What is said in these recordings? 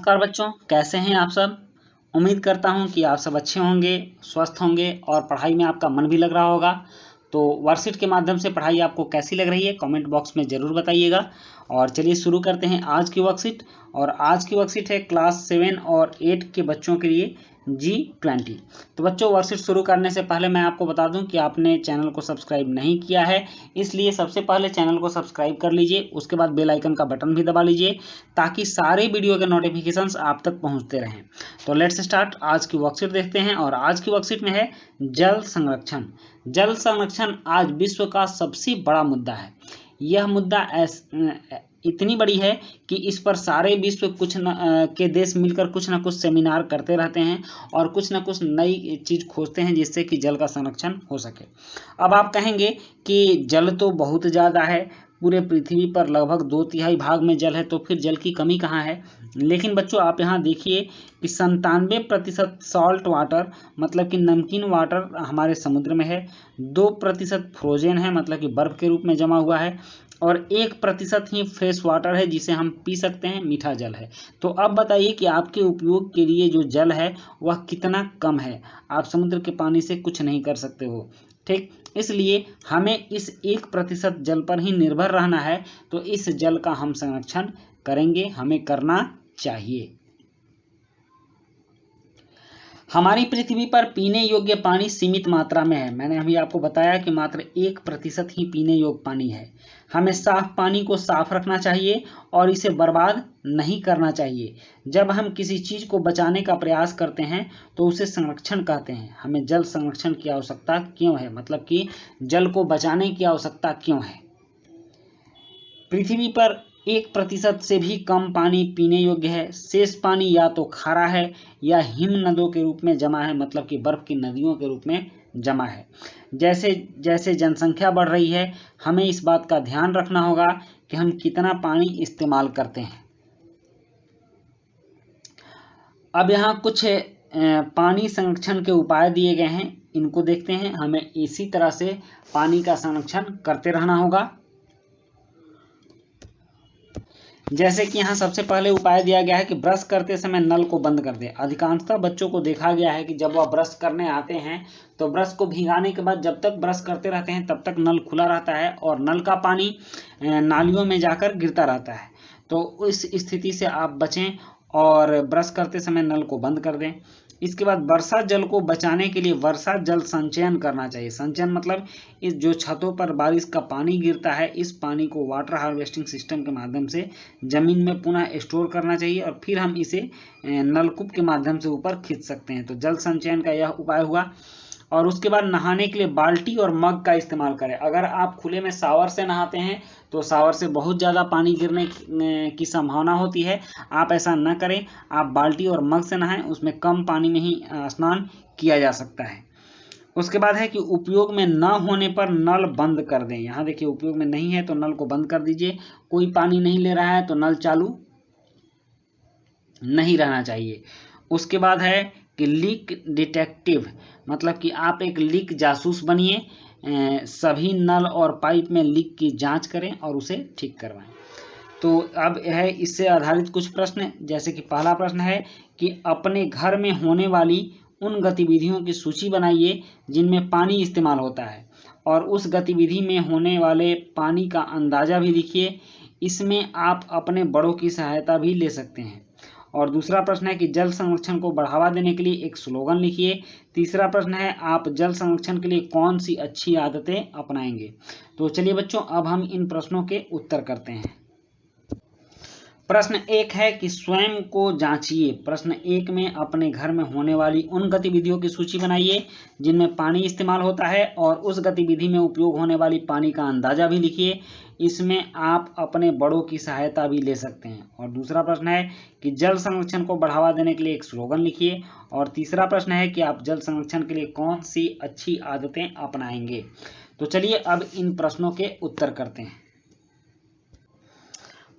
नमस्कार बच्चों, कैसे हैं आप सब। उम्मीद करता हूं कि आप सब अच्छे होंगे, स्वस्थ होंगे और पढ़ाई में आपका मन भी लग रहा होगा। तो वर्कशीट के माध्यम से पढ़ाई आपको कैसी लग रही है कमेंट बॉक्स में ज़रूर बताइएगा। और चलिए शुरू करते हैं आज की वर्कशीट। और आज की वर्कशीट है क्लास 7 और 8 के बच्चों के लिए G20। तो बच्चों, वर्कशीट शुरू करने से पहले मैं आपको बता दूं कि आपने चैनल को सब्सक्राइब नहीं किया है, इसलिए सबसे पहले चैनल को सब्सक्राइब कर लीजिए। उसके बाद बेल आइकन का बटन भी दबा लीजिए ताकि सारे वीडियो के नोटिफिकेशंस आप तक पहुंचते रहें। तो लेट्स स्टार्ट, आज की वर्कशीट देखते हैं। और आज की वर्कशीट में है जल संरक्षण। जल संरक्षण आज विश्व का सबसे बड़ा मुद्दा है। यह मुद्दा इतनी बड़ी है कि इस पर सारे विश्व के देश मिलकर कुछ ना कुछ सेमिनार करते रहते हैं और कुछ ना कुछ नई चीज़ खोजते हैं जिससे कि जल का संरक्षण हो सके। अब आप कहेंगे कि जल तो बहुत ज़्यादा है, पूरे पृथ्वी पर लगभग 2/3 भाग में जल है, तो फिर जल की कमी कहाँ है। लेकिन बच्चों, आप यहाँ देखिए कि 97% सॉल्ट वाटर मतलब कि नमकीन वाटर हमारे समुद्र में है, 2% फ्रोजन है मतलब कि बर्फ के रूप में जमा हुआ है, और 1% ही फ्रेश वाटर है जिसे हम पी सकते हैं, मीठा जल है। तो अब बताइए कि आपके उपयोग के लिए जो जल है वह कितना कम है। आप समुद्र के पानी से कुछ नहीं कर सकते हो, ठीक। इसलिए हमें इस 1% जल पर ही निर्भर रहना है। तो इस जल का हम संरक्षण करेंगे, हमें करना चाहिए। हमारी पृथ्वी पर पीने योग्य पानी सीमित मात्रा में है। मैंने अभी आपको बताया कि मात्र 1% ही पीने योग्य पानी है। हमें साफ पानी को साफ रखना चाहिए और इसे बर्बाद नहीं करना चाहिए। जब हम किसी चीज को बचाने का प्रयास करते हैं तो उसे संरक्षण कहते हैं। हमें जल संरक्षण की आवश्यकता क्यों है, मतलब कि जल को बचाने की आवश्यकता क्यों है। पृथ्वी पर 1% से भी कम पानी पीने योग्य है। शेष पानी या तो खारा है या हिम नदों के रूप में जमा है, मतलब कि बर्फ की नदियों के रूप में जमा है। जैसे जैसे जनसंख्या बढ़ रही है, हमें इस बात का ध्यान रखना होगा कि हम कितना पानी इस्तेमाल करते हैं। अब यहाँ कुछ पानी संरक्षण के उपाय दिए गए हैं, इनको देखते हैं। हमें इसी तरह से पानी का संरक्षण करते रहना होगा। जैसे कि यहाँ सबसे पहले उपाय दिया गया है कि ब्रश करते समय नल को बंद कर दें। अधिकांशतः बच्चों को देखा गया है कि जब वह ब्रश करने आते हैं तो ब्रश को भिगाने के बाद जब तक ब्रश करते रहते हैं तब तक नल खुला रहता है और नल का पानी नालियों में जाकर गिरता रहता है। तो इस स्थिति से आप बचें और ब्रश करते समय नल को बंद कर दें। इसके बाद वर्षा जल को बचाने के लिए वर्षा जल संचयन करना चाहिए। संचयन मतलब इस जो छतों पर बारिश का पानी गिरता है, इस पानी को वाटर हार्वेस्टिंग सिस्टम के माध्यम से जमीन में पुनः स्टोर करना चाहिए और फिर हम इसे नलकूप के माध्यम से ऊपर खींच सकते हैं। तो जल संचयन का यह उपाय हुआ। और उसके बाद नहाने के लिए बाल्टी और मग का इस्तेमाल करें। अगर आप खुले में शावर से नहाते हैं तो शावर से बहुत ज़्यादा पानी गिरने की संभावना होती है। आप ऐसा न करें, आप बाल्टी और मग से नहाएं, उसमें कम पानी में ही स्नान किया जा सकता है। उसके बाद है कि उपयोग में न होने पर नल बंद कर दें। यहाँ देखिए, उपयोग में नहीं है तो नल को बंद कर दीजिए। कोई पानी नहीं ले रहा है तो नल चालू नहीं रहना चाहिए। उसके बाद है कि लीक डिटेक्टिव, मतलब कि आप एक लीक जासूस बनिए। सभी नल और पाइप में लीक की जांच करें और उसे ठीक करवाएं। तो अब है इससे आधारित कुछ प्रश्न, जैसे कि पहला प्रश्न है कि अपने घर में होने वाली उन गतिविधियों की सूची बनाइए जिनमें पानी इस्तेमाल होता है और उस गतिविधि में होने वाले पानी का अंदाजा भी लिखिए। इसमें आप अपने बड़ों की सहायता भी ले सकते हैं। और दूसरा प्रश्न है कि जल संरक्षण को बढ़ावा देने के लिए एक स्लोगन लिखिए। तीसरा प्रश्न है आप जल संरक्षण के लिए कौन सी अच्छी आदतें अपनाएंगे। तो चलिए बच्चों, अब हम इन प्रश्नों के उत्तर करते हैं। प्रश्न 1 है कि स्वयं को जांचिए। प्रश्न 1 में अपने घर में होने वाली उन गतिविधियों की सूची बनाइए जिनमें पानी इस्तेमाल होता है और उस गतिविधि में उपयोग होने वाली पानी का अंदाजा भी लिखिए। इसमें आप अपने बड़ों की सहायता भी ले सकते हैं। और दूसरा प्रश्न है कि जल संरक्षण को बढ़ावा देने के लिए एक स्लोगन लिखिए। और तीसरा प्रश्न है कि आप जल संरक्षण के लिए कौन सी अच्छी आदतें अपनाएंगे। तो चलिए अब इन प्रश्नों के उत्तर करते हैं।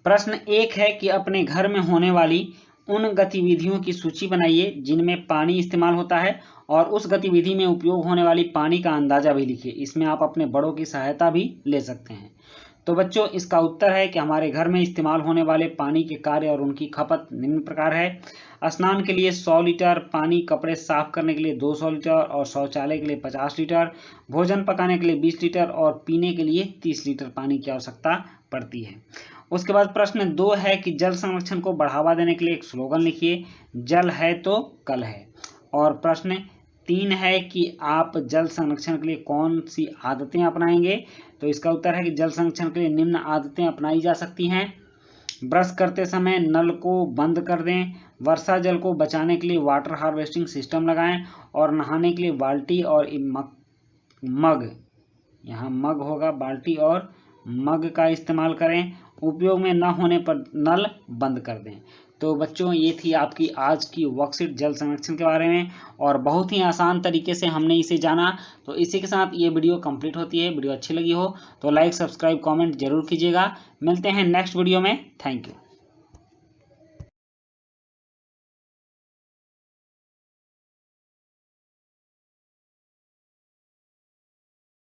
प्रश्न 1 है कि अपने घर में होने वाली उन गतिविधियों की सूची बनाइए जिनमें पानी इस्तेमाल होता है और उस गतिविधि में उपयोग होने वाली पानी का अंदाजा भी लिखिए। इसमें आप अपने बड़ों की सहायता भी ले सकते हैं। तो बच्चों इसका उत्तर है कि हमारे घर में इस्तेमाल होने वाले पानी के कार्य और उनकी खपत निम्न प्रकार है। स्नान के लिए 100 लीटर पानी, कपड़े साफ करने के लिए 200 लीटर और शौचालय के लिए 50 लीटर, भोजन पकाने के लिए 20 लीटर और पीने के लिए 30 लीटर पानी की आवश्यकता पड़ती है। उसके बाद प्रश्न 2 है कि जल संरक्षण को बढ़ावा देने के लिए एक स्लोगन लिखिए। जल है तो कल है। और प्रश्न 3 है कि आप जल संरक्षण के लिए कौन सी आदतें अपनाएंगे। तो इसका उत्तर है कि जल संरक्षण के लिए निम्न आदतें अपनाई जा सकती हैं। ब्रश करते समय नल को बंद कर दें, वर्षा जल को बचाने के लिए वाटर हार्वेस्टिंग सिस्टम लगाएं और नहाने के लिए बाल्टी और मग, यहाँ मग होगा, बाल्टी और मग का इस्तेमाल करें। उपयोग में न होने पर नल बंद कर दें। तो बच्चों ये थी आपकी आज की वर्कशीट जल संरक्षण के बारे में, और बहुत ही आसान तरीके से हमने इसे जाना। तो इसी के साथ ये वीडियो कंप्लीट होती है। वीडियो अच्छी लगी हो तो लाइक, सब्सक्राइब, कमेंट जरूर कीजिएगा। मिलते हैं नेक्स्ट वीडियो में। Thank you.